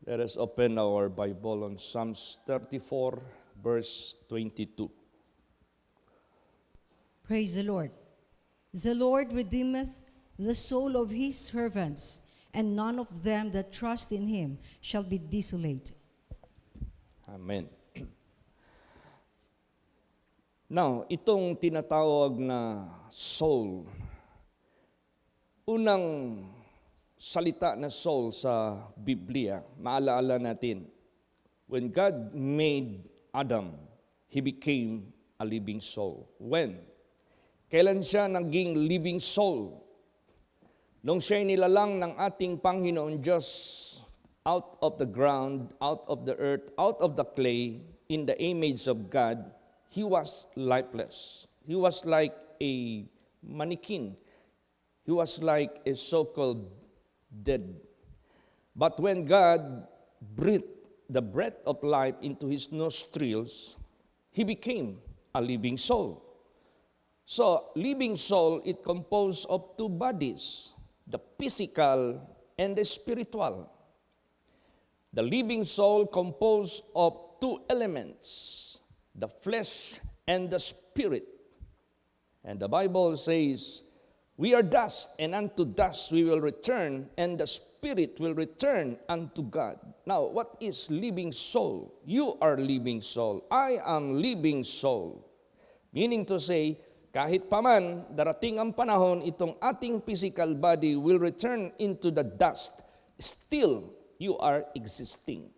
Let us open our Bible on Psalms 34, verse 22. Praise the Lord. The Lord redeemeth the soul of his servants, and none of them that trust in him shall be desolate. Amen. Now, itong tinatawag na soul, unang salita na soul sa Biblia, maalaala natin, when God made Adam, he became a living soul. When? Kailan siya naging living soul? Nung siya'y nilalang ng ating Panginoon Diyos out of the ground, out of the earth, out of the clay, in the image of God, he was lifeless. He was like a mannequin. He was like a so-called dead. But when God breathed the breath of life into his nostrils, he became a living soul. So, living soul, it composed of two bodies, the physical and the spiritual. The living soul composed of two elements, the flesh and the spirit. And the Bible says, we are dust, and unto dust we will return, and the spirit will return unto God. Now, what is living soul? You are living soul. I am living soul. Meaning to say, kahit paman darating ang panahon, itong ating physical body will return into the dust, still you are existing.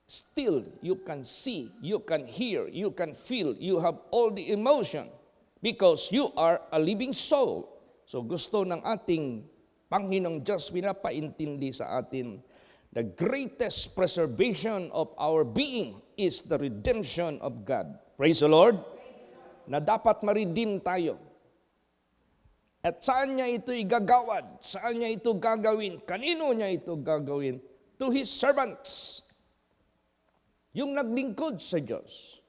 Still you can see, you can hear, you can feel, you have all the emotion because you are a living soul. So gusto ng ating Panginoong Diyos pinapaintindi sa atin, the greatest preservation of our being is the redemption of God. Praise the Lord. Na dapat ma-redeem tayo. At saan niya ito igagawad? Saan niya ito gagawin? Kanino niya ito gagawin? To His servants. Yung naglingkod sa Diyos.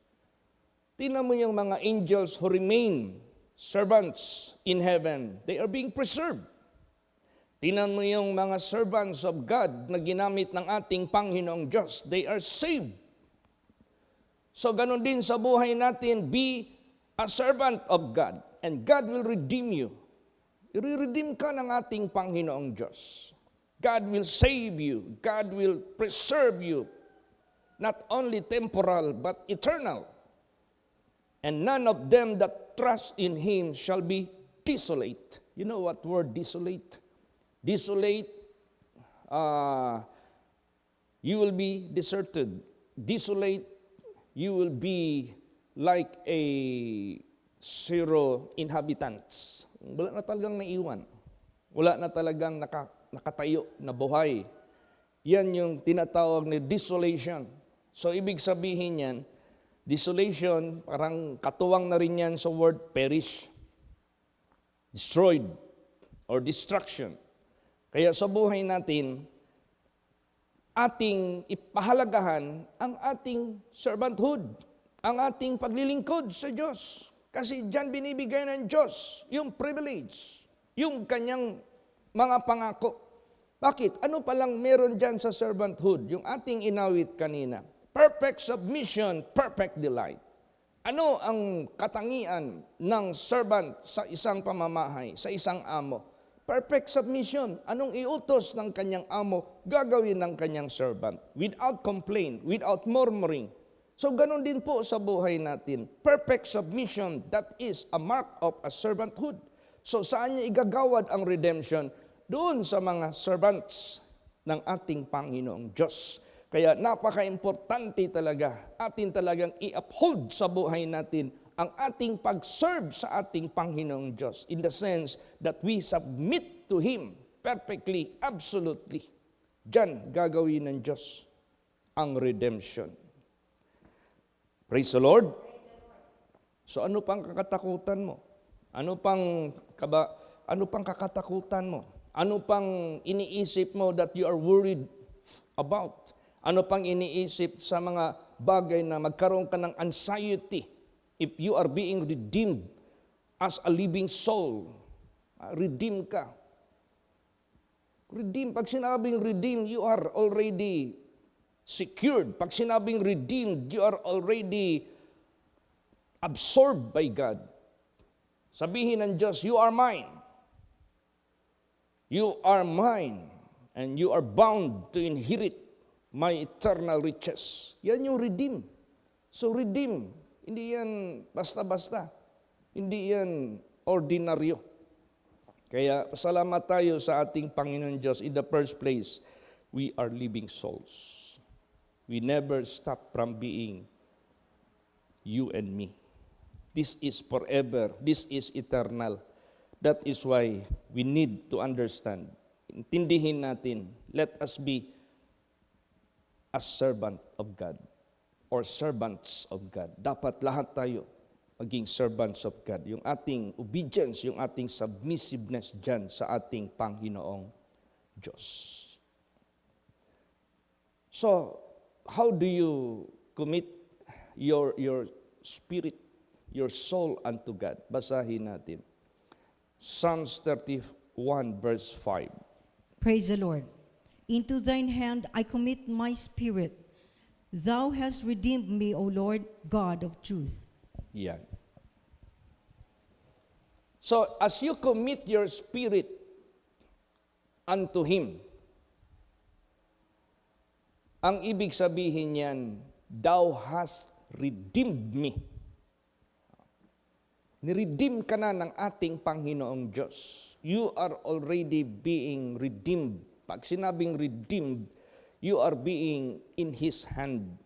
Tingnan mo yung mga angels who remain servants in heaven. They are being preserved. Tingnan mo yung mga servants of God na ginamit ng ating Panginoong Diyos. They are saved. So ganun din sa buhay natin, be a servant of God, and God will redeem you. I-redeem ka ng ating Panginoong Diyos. God will save you. God will preserve you. Not only temporal, but eternal. And none of them that trust in Him shall be desolate. You know what word desolate? Desolate, you will be deserted. Desolate, you will be like a zero inhabitants. Wala na talagang naiwan. Wala na talagang nakatayo na buhay. Yan yung tinatawag ni desolation. So, ibig sabihin yan, desolation, parang katuwang na rin yan sa word perish. Destroyed or destruction. Kaya sa buhay natin, ating ipahalagahan ang ating servanthood, ang ating paglilingkod sa Diyos. Kasi diyan binibigay ng Diyos yung privilege, yung kanyang mga pangako. Bakit? Ano palang meron diyan sa servanthood? Yung ating inawit kanina. Perfect submission, perfect delight. Ano ang katangian ng servant sa isang pamamahay, sa isang amo? Perfect submission. Anong iutos ng kanyang amo, gagawin ng kanyang servant. Without complaint, without murmuring. So ganun din po sa buhay natin. Perfect submission, that is a mark of a servanthood. So saan niya igagawad ang redemption? Doon sa mga servants ng ating Panginoong Diyos. Kaya napaka-importante talaga, atin talagang i-uphold sa buhay natin ang ating pag-serve sa ating Panginoong Diyos. In the sense that we submit to Him perfectly, absolutely. Diyan gagawin ng Diyos ang redemption. Praise the Lord. So ano pang kakatakutan mo? Ano pang kakatakutan mo? Ano pang iniisip mo that you are worried about? Ano pang iniisip sa mga bagay na magkaroon ka ng anxiety if you are being redeemed as a living soul? Redeem ka. Redeem, pag sinabing redeem, you are already secured. Pag sinabing redeemed, you are already absorbed by God. Sabihin ng Diyos, you are mine. You are mine. And you are bound to inherit my eternal riches. Yan yung redeem. So redeem, hindi yan basta-basta. Hindi yan ordinaryo. Kaya pasalamat tayo sa ating Panginoon Diyos. In the first place, we are living souls. We never stop from being you and me. This is forever. This is eternal. That is why we need to understand. Intindihin natin, let us be a servant of God or servants of God. Dapat lahat tayo maging servants of God. Yung ating obedience, yung ating submissiveness dyan sa ating Panginoong Diyos. So, how do you commit your spirit, your soul unto God? Basahin natin. Psalms 31 verse 5. Praise the Lord. Into thine hand I commit my spirit. Thou hast redeemed me, O Lord, God of truth. Yan. So, as you commit your spirit unto Him, ang ibig sabihin niyan, thou hast redeemed me. Niredeem ka na ng ating Panginoong Diyos. You are already being redeemed. Pag sinabing redeemed, you are being in His hand.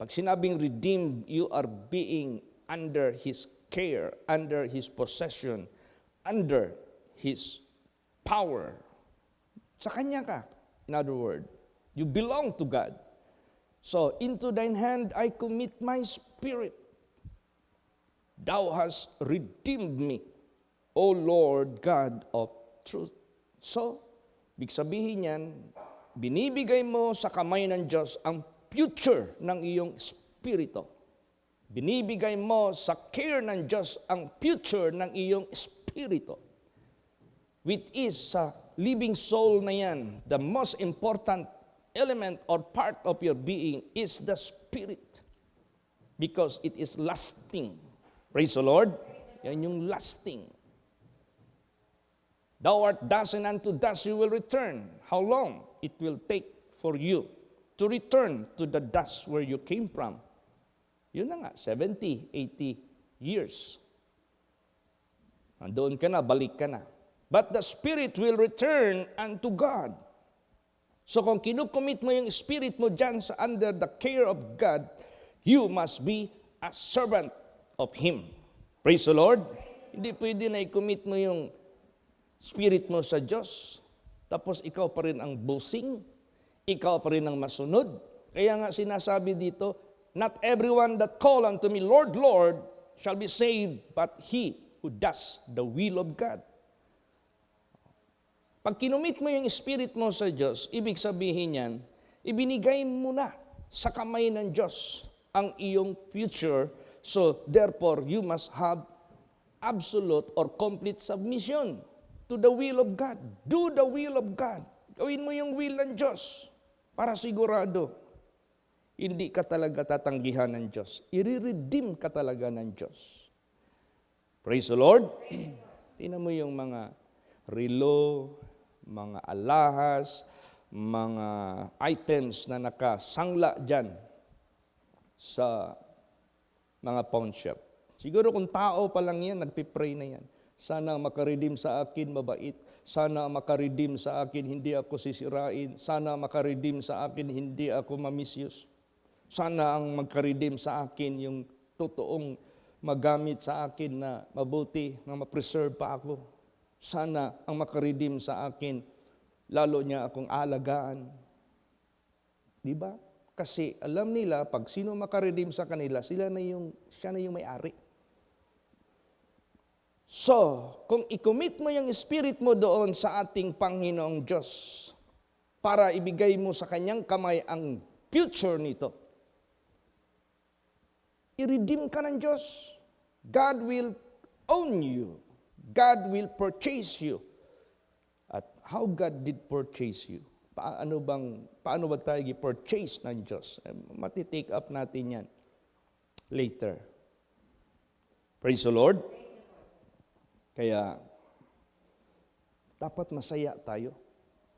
Pag sinabing redeemed, you are being under His care, under His possession, under His power. Sa Kanya ka. In other words, you belong to God. So, into thine hand I commit my spirit. Thou hast redeemed me, O Lord God of truth. So, ibig sabihin yan, binibigay mo sa kamay ng Diyos ang future ng iyong spirito. Binibigay mo sa care ng Diyos ang future ng iyong spirito. Which is sa living soul na yan, the most important element or part of your being is the spirit. Because it is lasting. Praise the Lord. Yan yung lasting. Thou art dust, and unto dust you will return. How long it will take for you to return to the dust where you came from? Yun na nga, 70, 80 years. Andoon ka na, balik ka na. But the spirit will return unto God. So kung kinukomit mo yung spirit mo dyan sa under the care of God, you must be a servant of Him. Praise the Lord. Hindi pwede na i-commit mo yung spirit mo sa Diyos, tapos ikaw pa rin ang bossing, ikaw pa rin ang masunod. Kaya nga sinasabi dito, not everyone that call unto me, Lord, Lord, shall be saved, but he who does the will of God. Pag kinumit mo yung spirit mo sa Diyos, ibig sabihin yan, ibinigay mo na sa kamay ng Diyos ang iyong future, so therefore you must have absolute or complete submission to the will of God. Do the will of God. Gawin mo yung will ng Diyos para sigurado hindi ka talaga tatanggihan ng Diyos. I-redeem ka talaga ng Diyos. Praise the Lord. Tingnan mo yung mga relo, mga alahas, mga items na nakasangla dyan sa mga pawn shop. Siguro kung tao pa lang yan, nagpipray na yan. Sana makaredeem sa akin mabait. Sana makaredeem sa akin hindi ako sisirain. Sana makaredeem sa akin hindi ako mamisyus. Sana ang magkaredeem sa akin yung totoong magamit sa akin na mabuti, na ma-preserve pa ako. Sana ang makaredeem sa akin, lalo niya akong alagaan. Di ba? Kasi alam nila, pag sino makaredeem sa kanila, siya na yung may-ari. So, kung i-commit mo yung spirit mo doon sa ating Panginoong Diyos para ibigay mo sa Kanyang kamay ang future nito, i-redeem ka ng Diyos. God will own you. God will purchase you. At how God did purchase you? Paano ba tayo i-purchase ng Diyos? Matitake up natin yan later. Praise the Lord. Kaya, dapat masaya tayo.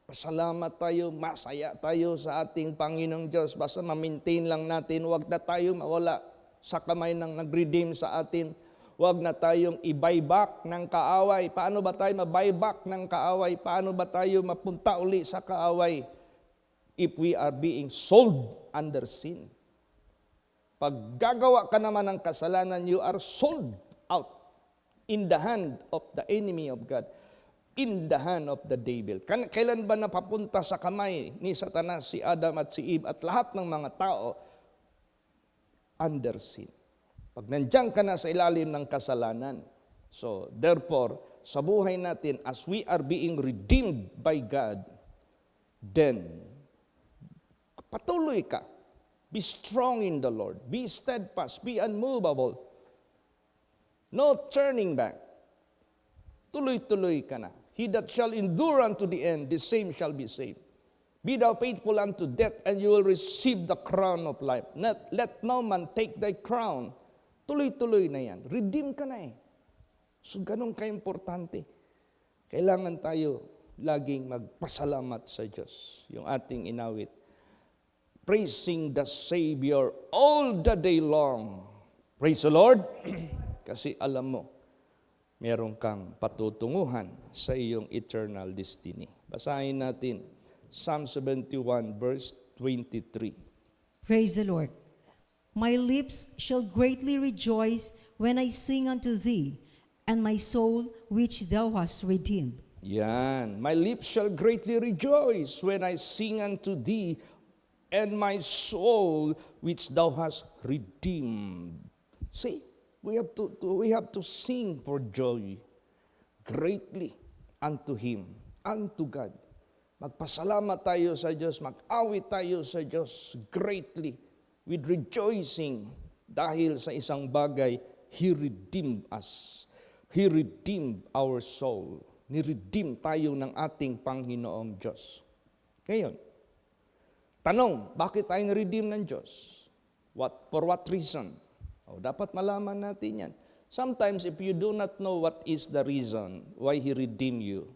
Pasalamat tayo, masaya tayo sa ating Panginoong Diyos. Basta ma-maintain lang natin, huwag na tayo mawala sa kamay ng nag-redeem sa atin. Huwag na tayong i-buyback ng kaaway. Paano ba tayo ma-buyback ng kaaway? Paano ba tayo mapunta uli sa kaaway if we are being sold under sin? Pag gagawa ka naman ng kasalanan, you are sold out in the hand of the enemy of God, in the hand of the devil. Kailan ba napapunta sa kamay ni Satanas, si Adam at si Eve at lahat ng mga tao under sin? Pag nandiyan ka na sa ilalim ng kasalanan. So, therefore, sa buhay natin, as we are being redeemed by God, then, patuloy ka. Be strong in the Lord. Be steadfast. Be unmovable. No turning back. Tuloy-tuloy ka na. He that shall endure unto the end, the same shall be saved. Be thou faithful unto death, and you will receive the crown of life. Let no man take thy crown. Tuloy-tuloy na yan. Redeem ka na eh. So, ganun ka-importante. Kailangan tayo laging magpasalamat sa Diyos. Yung ating inawit. Praising the Savior all the day long. Praise the Lord. Kasi alam mo, meron kang patutunguhan sa iyong eternal destiny. Basahin natin Psalm 71 verse 23. Praise the Lord. My lips shall greatly rejoice when I sing unto thee, and my soul which thou hast redeemed. Yan. My lips shall greatly rejoice when I sing unto thee, and my soul which thou hast redeemed. See, we have to sing for joy greatly unto Him, unto God. Magpasalamat tayo sa Diyos, mag-awit tayo sa Diyos greatly with rejoicing dahil sa isang bagay, He redeemed us. He redeemed our soul. Ni-redeem tayo ng ating Panginoong Diyos. Ngayon, tanong, bakit tayo na-redeem ng Diyos? For what reason? Dapat malaman natin yan. Sometimes if you do not know what is the reason why He redeemed you,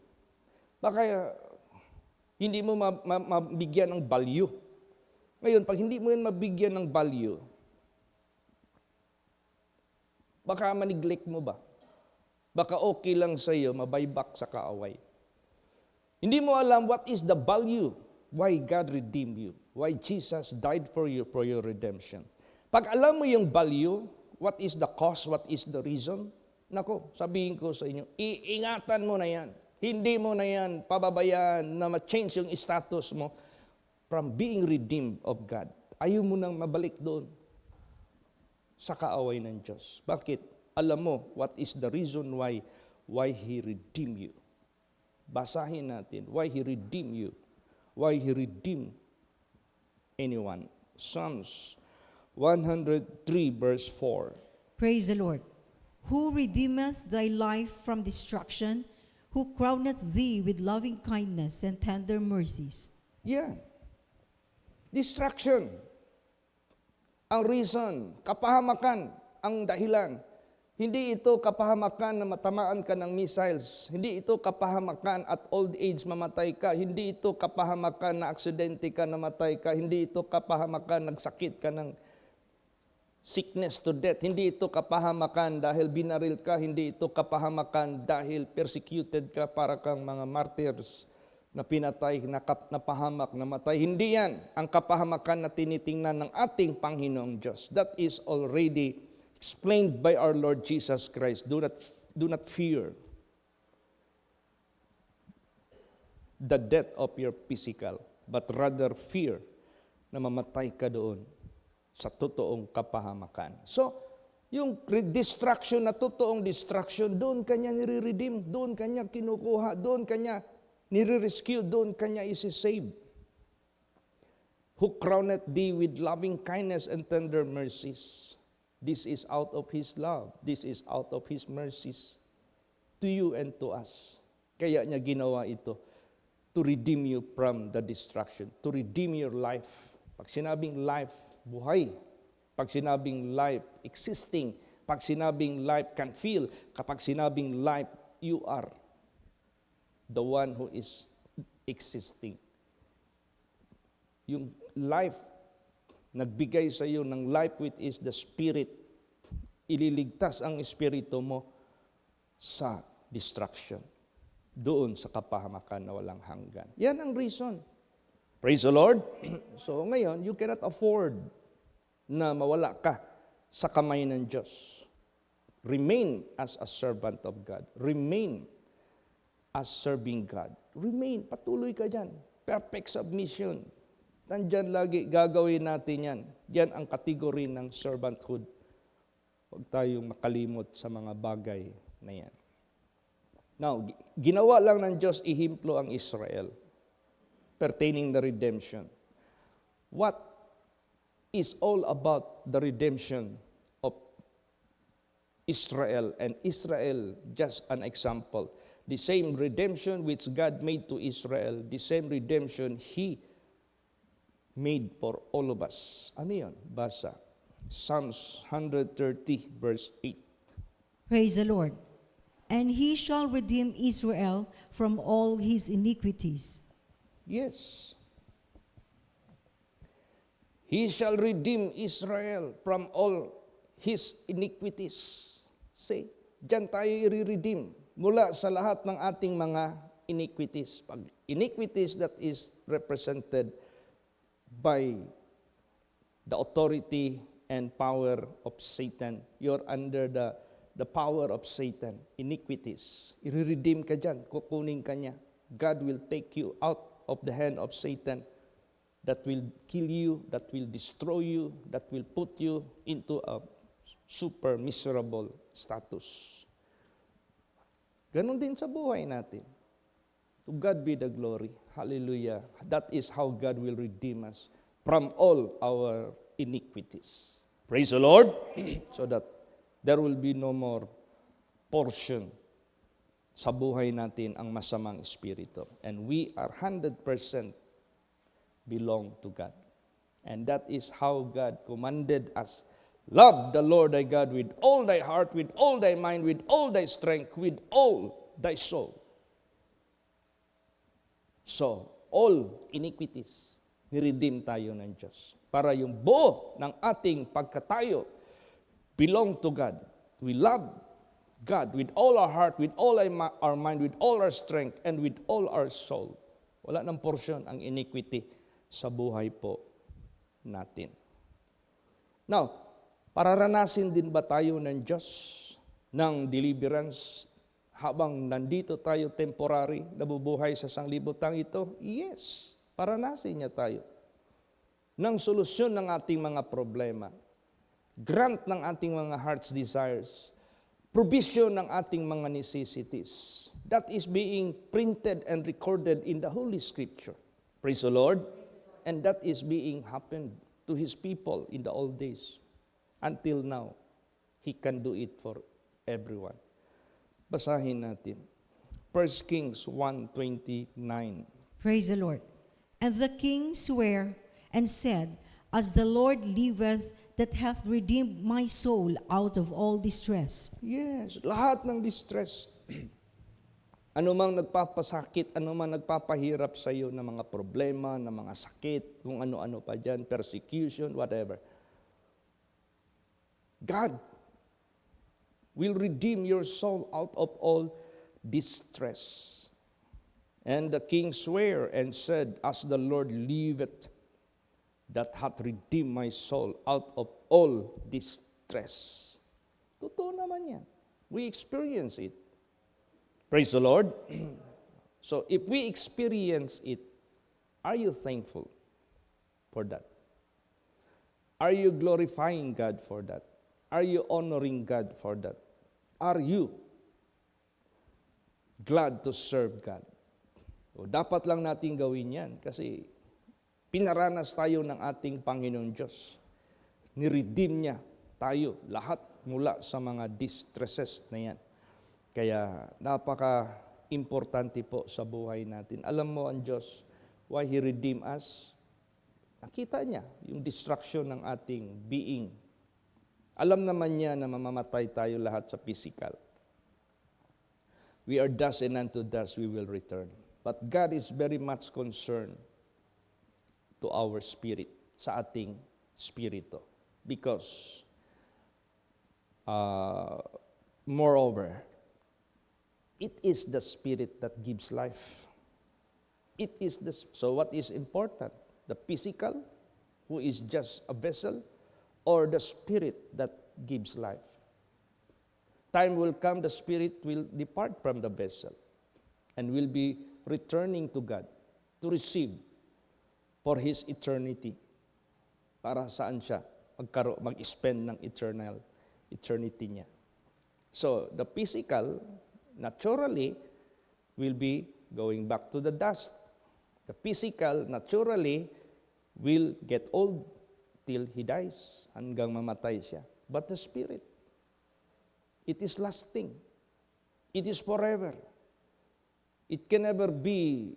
baka hindi mo mabigyan ng value. Ngayon, pag hindi mo yan mabigyan ng value, baka maniglect mo ba? Baka okay lang sa iyo, mabuyback sa kaaway. Hindi mo alam what is the value why God redeemed you, why Jesus died for you for your redemption. Pag alam mo yung value, what is the cause, what is the reason, nako, sabihin ko sa inyo, iingatan mo na yan. Hindi mo na yan pababayaan na ma-change yung status mo from being redeemed of God. Ayaw mo nang mabalik doon sa kaaway ng Diyos. Bakit? Alam mo what is the reason why He redeemed you. Basahin natin why He redeemed you. Why He redeemed anyone. Psalms 103 verse 4. Praise the Lord. Who redeemeth thy life from destruction, who crowneth thee with loving kindness and tender mercies. Yeah. Distraction. Ang reason, kapahamakan ang dahilan. Hindi ito kapahamakan na matamaan ka ng missiles. Hindi ito kapahamakan at old age mamatay ka. Hindi ito kapahamakan na aksidente ka, namatay ka. Hindi ito kapahamakan nagsakit ka ng sickness to death. Hindi ito kapahamakan dahil binaril ka. Hindi ito kapahamakan dahil persecuted ka para kang mga martyrs na pinatay, napahamak, namatay. Hindi yan ang kapahamakan na tinitingnan ng ating Panginoong Diyos. That is already explained by our Lord Jesus Christ. Do not fear the death of your physical, but rather fear na mamatay ka doon sa totoong kapahamakan. So, yung distraction na totoong distraction, doon kanya nire-redeem, doon kanya kinukuha, doon kanya nire-rescue, doon kanya isi-save. Who crowneth thee with loving kindness and tender mercies. This is out of His love. This is out of His mercies to you and to us. Kaya niya ginawa ito. to redeem you from the destruction, to redeem your life. Pag sinabing life, buhay. Pag sinabing life, existing. Pag sinabing life, can feel. Kapag sinabing life, you are the one who is existing. Yung life, nagbigay sa iyo ng life which is the Spirit, ililigtas ang espiritu mo sa destruction. Doon sa kapahamakan na walang hanggan. Yan ang reason. Praise the Lord. So ngayon, you cannot afford na mawala ka sa kamay ng Diyos. Remain as a servant of God. Remain as serving God. Remain, patuloy ka dyan. Perfect submission. Nandyan lagi, gagawin natin yan. Yan ang kategory ng servanthood. Huwag tayong makalimot sa mga bagay na yan. Now, ginawa lang ng Diyos ihimplo ang Israel pertaining the redemption. What is all about the redemption of Israel? And Israel, just an example. The same redemption which God made to Israel, the same redemption He made for all of us. Ano yun? Basa. Psalms 130 verse 8. Praise the Lord. And he shall redeem Israel from all his iniquities. Yes. He shall redeem Israel from all his iniquities. Say, diyan tayo i-redeem mula sa lahat ng ating mga iniquities. Pag iniquities, that is represented by the authority and power of Satan. You're under the power of Satan, iniquities. I-redeem ka dyan, kukunin ka niya. God will take you out of the hand of Satan that will kill you, that will destroy you, that will put you into a super miserable status. Ganon din sa buhay natin. To God be the glory. Hallelujah. That is how God will redeem us from all our iniquities. Praise the Lord. So that there will be no more portion sa buhay natin ang masamang espiritu. And we are 100% belong to God. And that is how God commanded us. Love the Lord thy God with all thy heart, with all thy mind, with all thy strength, with all thy soul. So, all iniquities, niredeem tayo ng Diyos. Para yung buo ng ating pagkatayo, belong to God. We love God with all our heart, with all our mind, with all our strength, and with all our soul. Wala ng porsyon ang iniquity sa buhay po natin. Now, pararanasin din ba tayo ng Diyos ng deliverance habang nandito tayo temporary, nabubuhay sa sanglibutang ito? Yes, paranasin niya tayo ng solusyon ng ating mga problema. Grant ng ating mga heart's desires, provision ng ating mga necessities. That is being printed and recorded in the Holy Scripture. Praise the Lord. And that is being happened to His people in the old days. Until now, He can do it for everyone. Basahin natin. 1 Kings 1:29. Praise the Lord. And the king sware and said, As the Lord liveth, that hath redeemed my soul out of all distress. Yes, lahat ng distress. Ano mang nagpapasakit, ano mang nagpapahirap sa iyo ng mga problema, ng mga sakit, kung ano-ano pa dyan, persecution, whatever. God will redeem your soul out of all distress. And the king sware and said, As the Lord liveth, that hath redeemed my soul out of all distress. Totoo naman yan. We experience it. Praise the Lord. So if we experience it, are you thankful for that? Are you glorifying God for that? Are you honoring God for that? Are you glad to serve God? O, dapat lang natin gawin yan kasi pinaranas tayo ng ating Panginoon Diyos. Niredeem niya tayo lahat mula sa mga distresses na yan. Kaya importante po sa buhay natin. Alam mo ang Diyos, why He redeemed us? Nakita niya yung destruction ng ating being. Alam naman niya na mamamatay tayo lahat sa physical. We are dust and unto dust we will return. But God is very much concerned to our spirit, sa ating spirito. Because, moreover, it is the spirit that gives life. So what is important? The physical, who is just a vessel, or the spirit that gives life? Time will come, the spirit will depart from the vessel and will be returning to God to receive for His eternity. Para saan siya mag-spend ng eternity niya. So, the physical, naturally, will be going back to the dust. The physical, naturally, will get old till he dies, hanggang mamatay siya. But the spirit, it is lasting. It is forever. It can never be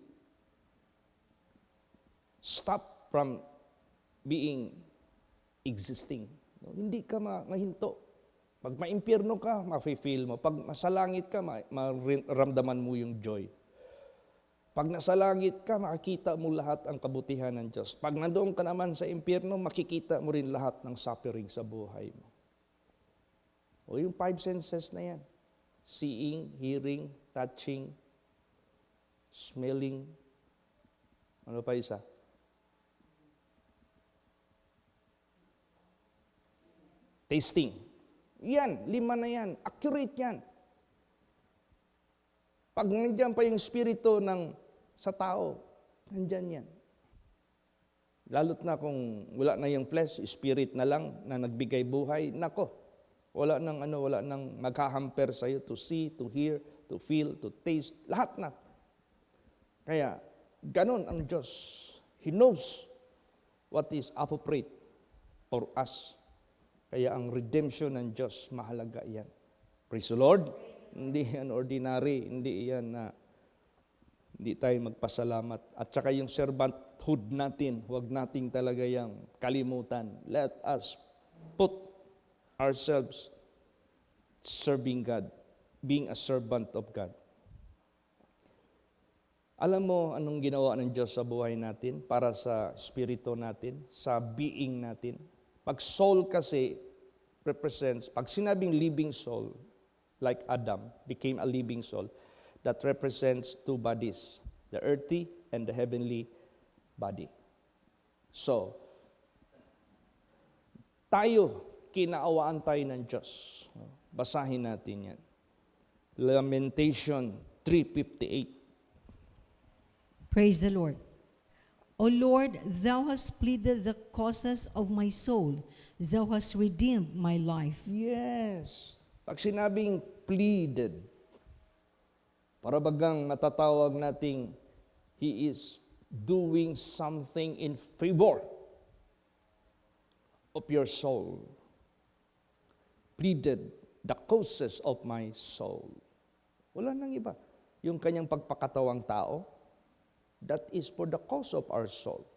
stopped from being existing. No? Hindi ka mahinto. Pag maimpyerno ka, mafe-feel mo. Pag nasa langit ka, maramdaman mo yung joy. Pag nasa langit ka, makikita mo lahat ang kabutihan ng Diyos. Pag nandoon ka naman sa impyerno, makikita mo rin lahat ng suffering sa buhay mo. O yung 5 senses na yan. Seeing, hearing, touching, smelling. Ano pa isa? Tasting. Yan, 5 na yan. Accurate yan. Pag nandiyan pa yung spirito sa tao, nandiyan yan. Lalo't na kung wala na yung flesh, spirit na lang na nagbigay buhay, nako, wala nang maghahamper sa'yo to see, to hear, to feel, to taste, lahat na. Kaya, ganun ang Diyos. He knows what is appropriate for us. Kaya ang redemption ng Diyos, mahalaga yan. Praise the Lord. Hindi yan ordinary, hindi yan na hindi tayo magpasalamat. At saka yung servanthood natin, huwag nating talaga yung kalimutan. Let us put ourselves serving God, being a servant of God. Alam mo anong ginawa ng Diyos sa buhay natin, para sa spirito natin, sa being natin? Pag soul kasi represents, pag sinabing living soul, like Adam became a living soul, that represents 2 bodies, the earthy and the heavenly body. So, tayo, kinaawaan tayo ng Diyos. Basahin natin yan. Lamentation 3:58. Praise the Lord. O Lord, Thou hast pleaded the causes of my soul. Thou hast redeemed my life. Yes. Pag sinabing pleaded, para bagang matatawag nating He is doing something in favor of your soul. Pleaded the causes of my soul. Wala nang iba. Yung kanyang pagpakatawang tao, that is for the cause of our soul.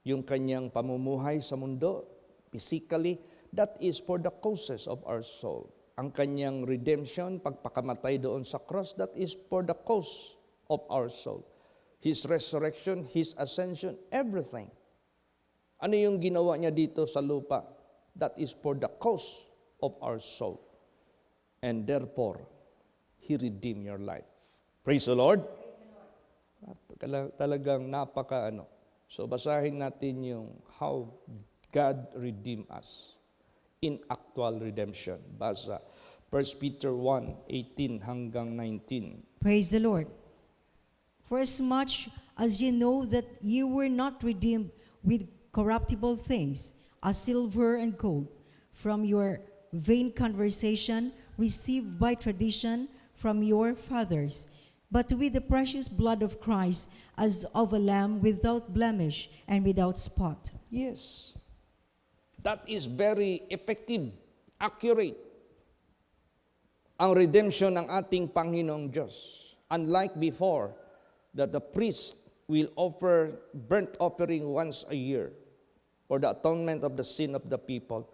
Yung kanyang pamumuhay sa mundo, physically, that is for the causes of our soul. Ang kanyang redemption, pagpakamatay doon sa cross, that is for the cause of our soul. His resurrection, His ascension, everything. Ano yung ginawa niya dito sa lupa? That is for the cause of our soul. And therefore, He redeemed your life. Praise the Lord. Talagang So basahin natin yung how God redeemed us in actual redemption. Basa 1 Peter 1:18 hanggang 19. Praise the Lord. For as much as ye know that ye were not redeemed with corruptible things, as silver and gold, from your vain conversation received by tradition from your fathers, but with the precious blood of Christ, as of a lamb without blemish and without spot. Yes. That is very effective, accurate. Ang redemption ng ating Panginoong Diyos. Unlike before, that the priest will offer burnt offering once a year for the atonement of the sin of the people.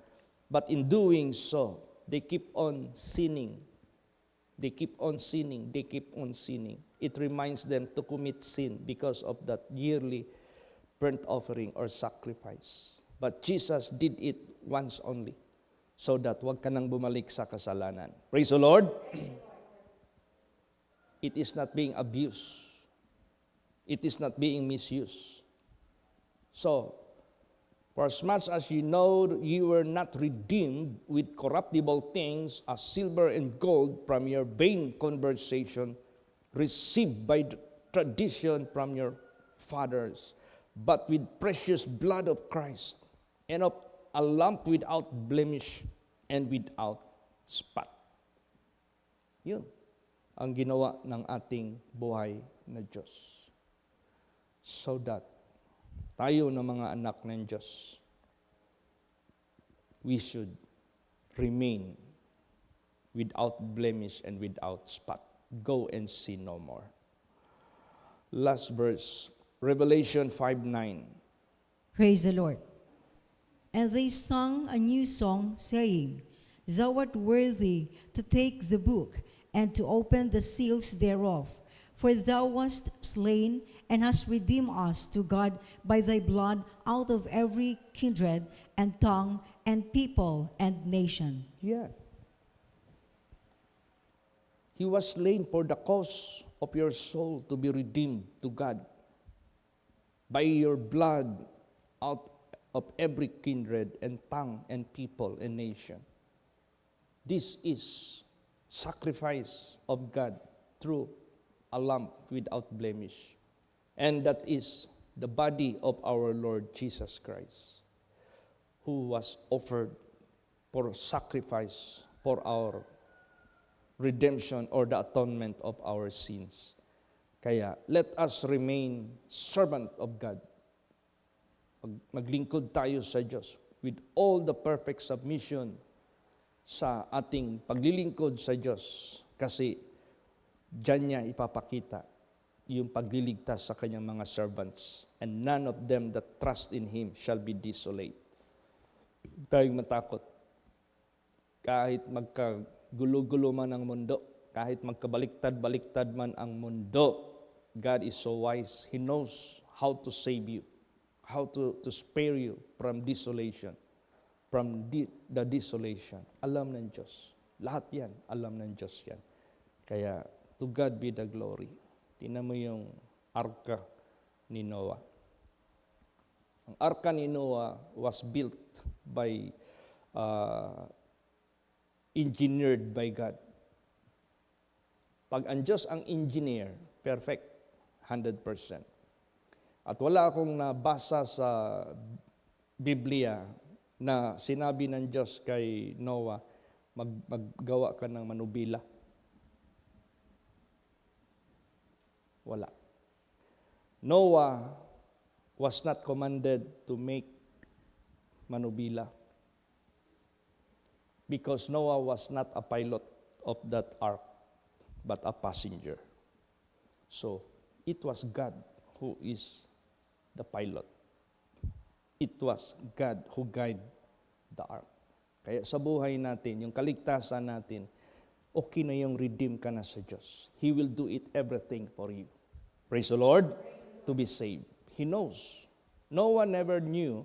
But in doing so, they keep on sinning. They keep on sinning. They keep on sinning. It reminds them to commit sin because of that yearly burnt offering or sacrifice. But Jesus did it once only, so that wag ka nang bumalik sa kasalanan. Praise the Lord. It is not being abused. It is not being misused. So, for as much as you know you were not redeemed with corruptible things as silver and gold from your vain conversation received by the tradition from your fathers, but with precious blood of Christ and of a lamb without blemish and without spot. Yun ang ginawa ng ating buhay na Diyos. So that tayo na mga anak ng Diyos, we should remain without blemish and without spot. Go and sin no more. Last verse, Revelation 5:9. Praise the Lord. And they sung a new song, saying, Thou art worthy to take the book and to open the seals thereof. For thou wast slain and hast redeemed us to God by thy blood out of every kindred and tongue and people and nation. Yeah. He was slain for the cause of your soul to be redeemed to God by your blood out of every kindred and tongue and people and nation. This is sacrifice of God through a lamb without blemish. And that is the body of our Lord Jesus Christ, who was offered for sacrifice for our redemption or the atonement of our sins. Kaya let us remain servant of God. Maglingkod tayo sa Diyos with all the perfect submission sa ating paglilingkod sa Diyos, kasi diyan niya ipapakita yung pagliligtas sa kanyang mga servants, and none of them that trust in Him shall be desolate. Huwag tayong matakot. Kahit magkagulo-gulo man ang mundo, kahit magkabaliktad-baliktad man ang mundo, God is so wise. He knows how to save you, how to spare you from desolation, from the desolation. Alam ng Diyos. Lahat yan, alam ng Diyos yan. Kaya, to God be the glory. Tingnan mo yung arka ni Noah. Ang arka ni Noah was built by, engineered by God. Pag ang Diyos ang engineer, perfect, 100%. At wala akong nabasa sa Biblia na sinabi ng Diyos kay Noah, maggawa ka ng manubila. Wala. Noah was not commanded to make manubila because Noah was not a pilot of that ark, but a passenger. So, it was God who is the pilot. It was God who guided the ark. Kaya sa buhay natin, yung kaligtasan natin, okay na yung redeem ka na sa Diyos. He will do it everything for you. Praise the Lord. To be saved. He knows. No one ever knew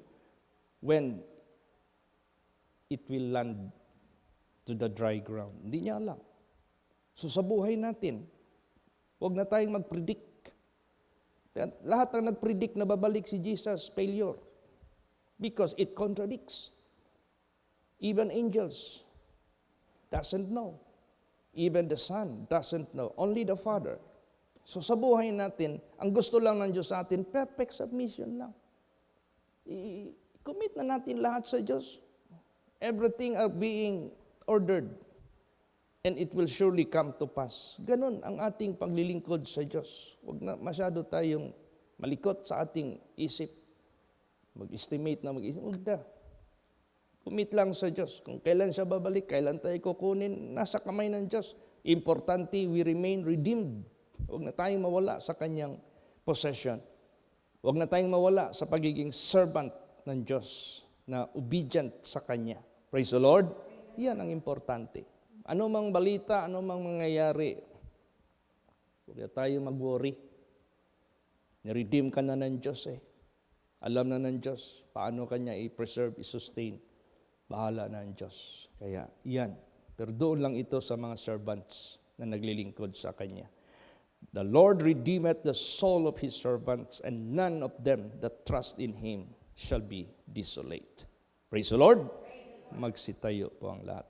when it will land to the dry ground. Hindi niya alam. So sa buhay natin, huwag na tayong mag-predict. Lahat ng nag-predict na babalik si Jesus, failure. Because it contradicts. Even angels doesn't know. Even the Son doesn't know. Only the Father. So sa buhay natin, ang gusto lang ng Diyos sa atin, perfect submission lang. I-commit na natin lahat sa Diyos. Everything are being ordered. And it will surely come to pass. Ganun ang ating paglilingkod sa Diyos. Huwag na masyado tayong malikot sa ating isip. Mag-estimate na mag-isip. Huwag na. Commit lang sa Diyos. Kung kailan siya babalik, kailan tayo kukunin, nasa kamay ng Diyos. Importante, we remain redeemed. Huwag na tayong mawala sa kanyang possession. Huwag na tayong mawala sa pagiging servant ng Diyos na obedient sa Kanya. Praise the Lord. Yan ang importante. Ano mang balita, ano mang mangyayari, huwag na tayo mag-worry. Niredeem ka na ng Diyos eh. Alam na ng Diyos paano Kanya i-preserve, i-sustain. Bahala na ang Diyos. Kaya yan. Pero doon lang ito sa mga servants na naglilingkod sa Kanya. The Lord redeemeth the soul of His servants, and none of them that trust in Him shall be desolate. Praise the Lord. Magsitayo po ang lahat.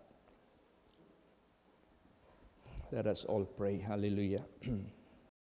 Let us all pray. Hallelujah.